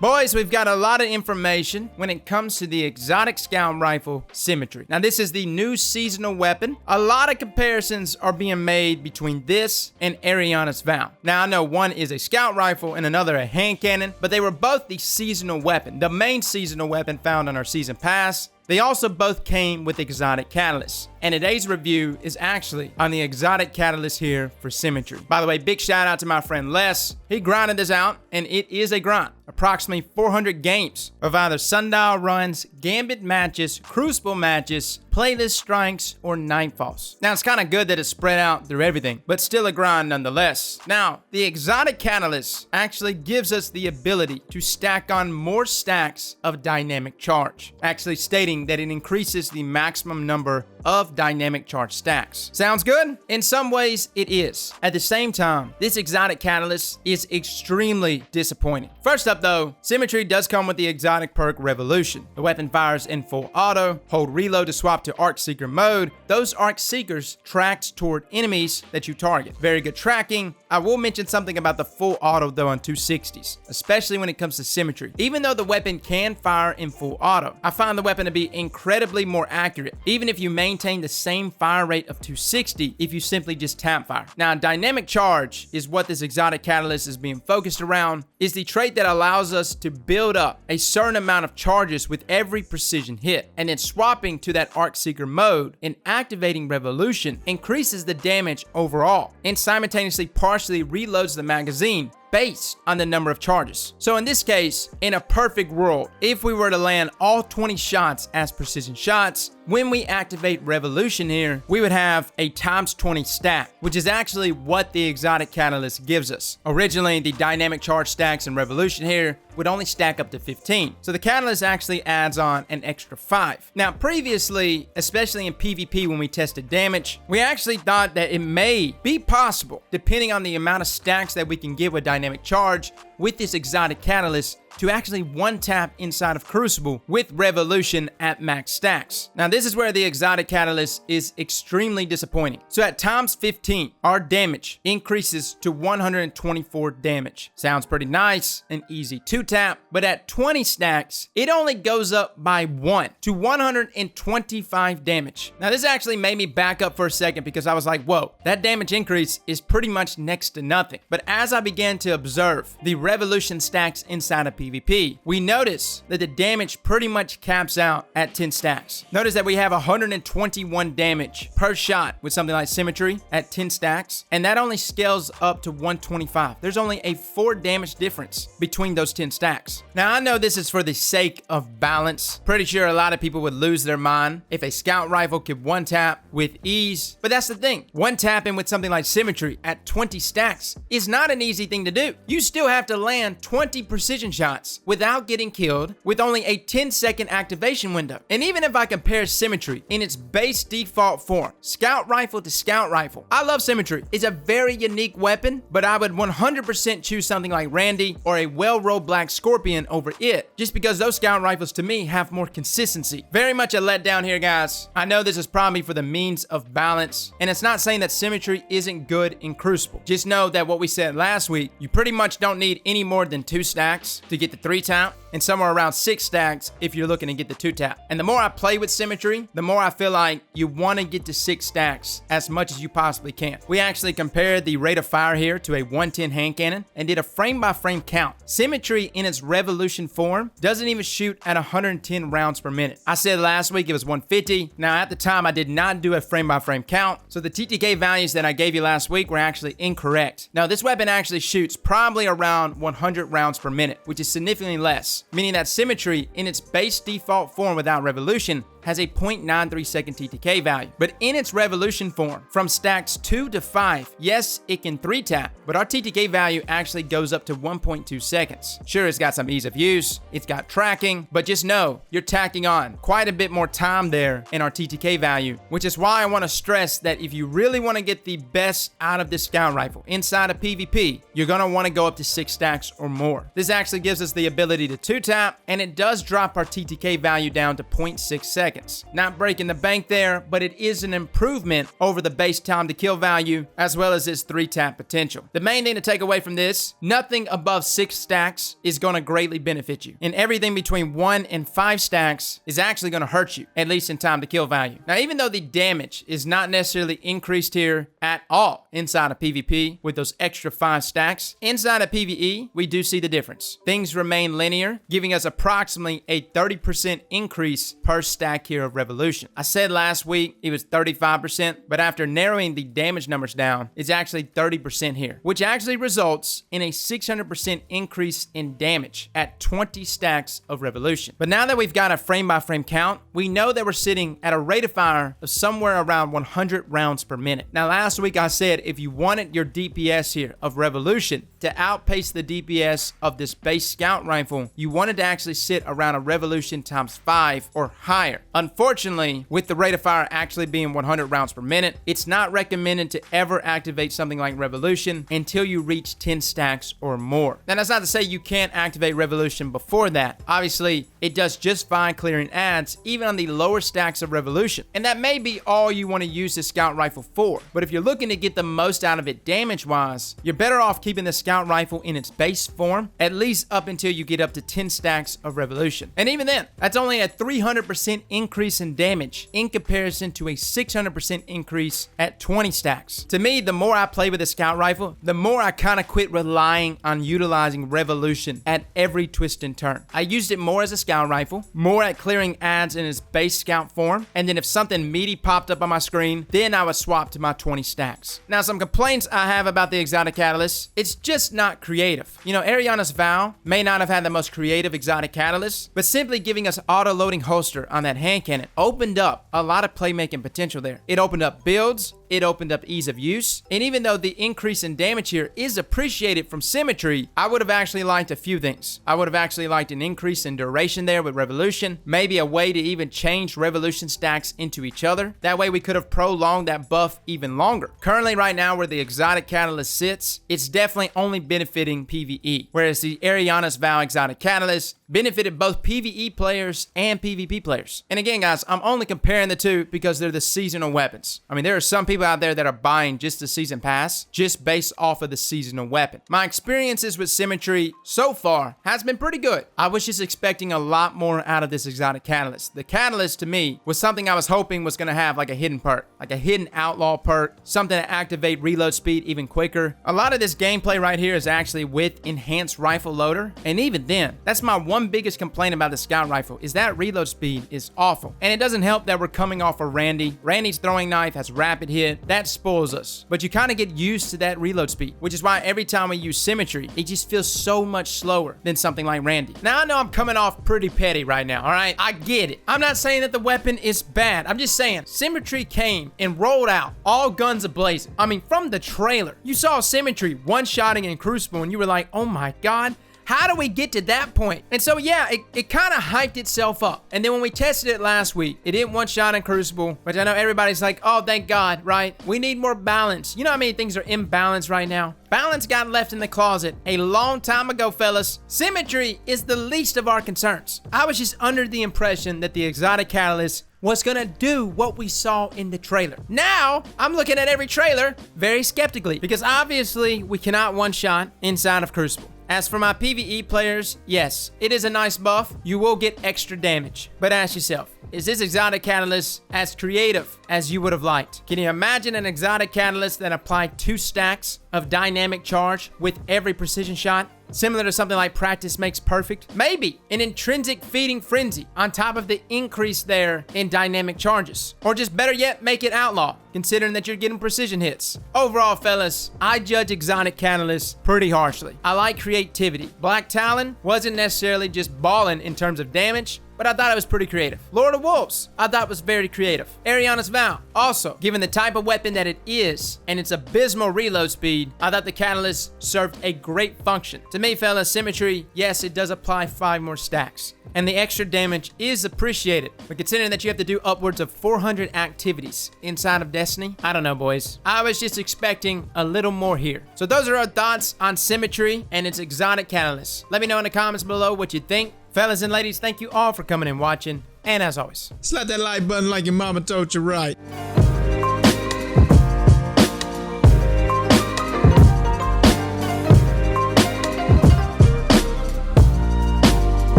Boys, we've got a lot of information when it comes to the exotic scout rifle Symmetry. Now, this is the new seasonal weapon. A lot of comparisons are being made between this and Ariana's Vow. Now, I know one is a scout rifle and another a hand cannon, but they were both the seasonal weapon, the main seasonal weapon found on our season pass. They also both came with exotic catalysts. And today's review is actually on the exotic catalyst here for Symmetry. By the way, big shout out to my friend Les. He grinded this out, and it is a grind. Approximately 400 games of either sundial runs, gambit matches, crucible matches, playlist strikes, or nightfalls. Now, it's kind of good that it's spread out through everything, but still a grind nonetheless. Now, the exotic catalyst actually gives us the ability to stack on more stacks of dynamic charge, actually stating that it increases the maximum number of dynamic charge stacks. Sounds good? In some ways, it is. At the same time, this exotic catalyst is extremely disappointing. First up though, Symmetry does come with the exotic perk Revolution. The weapon fires in full auto, hold reload to swap to Arc Seeker mode. Those Arc Seekers tracked toward enemies that you target. Very good tracking. I will mention something about the full auto though on 260s, especially when it comes to Symmetry. Even though the weapon can fire in full auto, I find the weapon to be incredibly more accurate, even if you maintain the same fire rate of 260 if you simply just tap fire. Now, dynamic charge is what this exotic catalyst is being focused around, is the trait that allows us to build up a certain amount of charges with every precision hit, and then swapping to that Arc Seeker mode and activating Revolution increases the damage overall and simultaneously partially reloads the magazine based on the number of charges. So in this case, in a perfect world, if we were to land all 20 shots as precision shots, when we activate Revolution here, we would have a times 20 stack, which is actually what the exotic catalyst gives us. Originally, the dynamic charge stacks in Revolution here would only stack up to 15. So the catalyst actually adds on an extra 5. Now, previously, especially in PvP when we tested damage, we actually thought that it may be possible, depending on the amount of stacks that we can give with dynamic charge with this exotic catalyst, to actually one tap inside of Crucible with Revolution at max stacks. Now, this is where the exotic catalyst is extremely disappointing. So at times 15, our damage increases to 124 damage. Sounds pretty nice and easy to tap, but at 20 stacks, it only goes up by 1 to 125 damage. Now, this actually made me back up for a second because I was like, whoa, that damage increase is pretty much next to nothing. But as I began to observe the Revolution stacks inside of PvP, we notice that the damage pretty much caps out at 10 stacks. Notice that we have 121 damage per shot with something like Symmetry at 10 stacks, and that only scales up to 125. There's only a 4 damage difference between those 10 stacks. Now, I know this is for the sake of balance. Pretty sure a lot of people would lose their mind if a scout rifle could one tap with ease, but that's the thing. One tapping with something like Symmetry at 20 stacks is not an easy thing to do. You still have to land 20 precision shots without getting killed with only a 10-second activation window. And even if I compare Symmetry in its base default form, scout rifle to scout rifle, I love Symmetry. It's a very unique weapon, but I would 100% choose something like Randy or a well-rolled Black Scorpion over it, just because those scout rifles to me have more consistency. Very much a letdown here, guys. I know this is probably for the means of balance, and it's not saying that Symmetry isn't good in Crucible. Just know that what we said last week, you pretty much don't need any more than 2 stacks to get the 3 tap, and somewhere around 6 stacks if you're looking to get the 2 tap. And the more I play with Symmetry, the more I feel like you want to get to 6 stacks as much as you possibly can. We actually compared the rate of fire here to a 110 hand cannon and did a frame by frame count. Symmetry in its Revolution form doesn't even shoot at 110 rounds per minute. I said last week it was 150. Now, at the time, I did not do a frame by frame count, so the TTK values that I gave you last week were actually incorrect. Now, this weapon actually shoots probably around 100 rounds per minute, which is significantly less, meaning that Symmetry in its base default form without Revolution has a 0.93 second TTK value. But in its Revolution form, from stacks 2 to 5, yes, it can 3 tap, but our TTK value actually goes up to 1.2 seconds. Sure, it's got some ease of use, it's got tracking, but just know you're tacking on quite a bit more time there in our TTK value, which is why I want to stress that if you really want to get the best out of this scout rifle inside of PvP, you're going to want to go up to 6 stacks or more. This actually gives us the ability to 2 tap, and it does drop our TTK value down to 0.6 seconds. seconds. Not breaking the bank there, but it is an improvement over the base time to kill value, as well as its 3-tap potential. The main thing to take away from this, nothing above 6 stacks is going to greatly benefit you. And everything between 1 and 5 stacks is actually going to hurt you, at least in time to kill value. Now, even though the damage is not necessarily increased here at all inside of PvP with those extra 5 stacks, inside of PvE, we do see the difference. Things remain linear, giving us approximately a 30% increase per stack here of Revolution. I said last week it was 35%, but after narrowing the damage numbers down, it's actually 30% here, which actually results in a 600% increase in damage at 20 stacks of Revolution. But now that we've got a frame-by-frame count, we know that we're sitting at a rate of fire of somewhere around 100 rounds per minute. Now, last week I said if you wanted your DPS here of Revolution to outpace the DPS of this base scout rifle, you wanted to actually sit around a Revolution times 5 or higher. Unfortunately, with the rate of fire actually being 100 rounds per minute, it's not recommended to ever activate something like Revolution until you reach 10 stacks or more. Now, that's not to say you can't activate Revolution before that. Obviously, it does just fine clearing ads, even on the lower stacks of Revolution. And that may be all you want to use the scout rifle for. But if you're looking to get the most out of it damage-wise, you're better off keeping the scout rifle in its base form, at least up until you get up to 10 stacks of Revolution. And even then, that's only a 300% increase in damage in comparison to a 600% increase at 20 stacks. To me, the more I play with the scout rifle, the more I kind of quit relying on utilizing Revolution at every twist and turn. I used it more as a scout rifle, more at clearing ads in its base scout form, and then if something meaty popped up on my screen, then I would swap to my 20 stacks. Now, some complaints I have about the Exotic Catalyst, it's just not creative. You know, Ariana's Vow may not have had the most creative Exotic Catalyst, but simply giving us auto-loading holster on that hand cannon opened up a lot of playmaking potential there. It opened up builds, it opened up ease of use, and even though the increase in damage here is appreciated from Symmetry, I would have actually liked a few things. I would have actually liked an increase in duration there with Revolution, maybe a way to even change Revolution stacks into each other. That way we could have prolonged that buff even longer. Currently right now where the Exotic Catalyst sits, it's definitely only benefiting PvE, whereas the Ariana's Vow Exotic Catalyst benefited both PvE players and PvP players. And again, guys, I'm only comparing the two because they're the seasonal weapons. I mean, there are some people out there that are buying just the season pass just based off of the seasonal weapon. My experiences with Symmetry so far has been pretty good. I was just expecting a lot more out of this Exotic Catalyst. The Catalyst to me was something I was hoping was going to have like a hidden perk, like a hidden outlaw perk, something to activate reload speed even quicker. A lot of this gameplay right here is actually with enhanced rifle loader, and even then, that's my one biggest complaint about the scout rifle is that reload speed is awful. And it doesn't help that we're coming off of Randy. Randy's throwing knife has rapid hit. That spoils us. But you kind of get used to that reload speed, which is why every time we use Symmetry, it just feels so much slower than something like Randy. Now, I know I'm coming off pretty petty right now, all right? I get it. I'm not saying that the weapon is bad. I'm just saying Symmetry came and rolled out all guns a-blazing. I mean, from the trailer, you saw Symmetry one-shotting in Crucible and you were like, oh my God, how do we get to that point? And so, yeah, it kind of hyped itself up. And then when we tested it last week, it didn't one-shot in Crucible, which I know everybody's like, oh, thank God, right? We need more balance. You know how many things are imbalanced right now? Balance got left in the closet a long time ago, fellas. Symmetry is the least of our concerns. I was just under the impression that the Exotic Catalyst was gonna do what we saw in the trailer. Now, I'm looking at every trailer very skeptically because obviously we cannot one-shot inside of Crucible. As for my PvE players, yes, it is a nice buff. You will get extra damage. But ask yourself, is this Exotic Catalyst as creative as you would have liked? Can you imagine an Exotic Catalyst that applied 2 stacks of dynamic charge with every precision shot? Similar to something like Practice Makes Perfect? Maybe an intrinsic feeding frenzy on top of the increase there in dynamic charges. Or just better yet, make it outlaw, considering that you're getting precision hits. Overall, fellas, I judge Exotic Catalyst pretty harshly. I like creativity. Black Talon wasn't necessarily just balling in terms of damage, but I thought it was pretty creative. Lord of Wolves, I thought was very creative. Ariana's Vow, also, given the type of weapon that it is and its abysmal reload speed, I thought the Catalyst served a great function. To me, fellas, Symmetry, yes, it does apply 5 more stacks. And the extra damage is appreciated. But considering that you have to do upwards of 400 activities inside of Destiny, I don't know, boys. I was just expecting a little more here. So those are our thoughts on Symmetry and its Exotic Catalyst. Let me know in the comments below what you think. Fellas and ladies, thank you all for coming and watching. And as always, slap that like button like your mama told you right.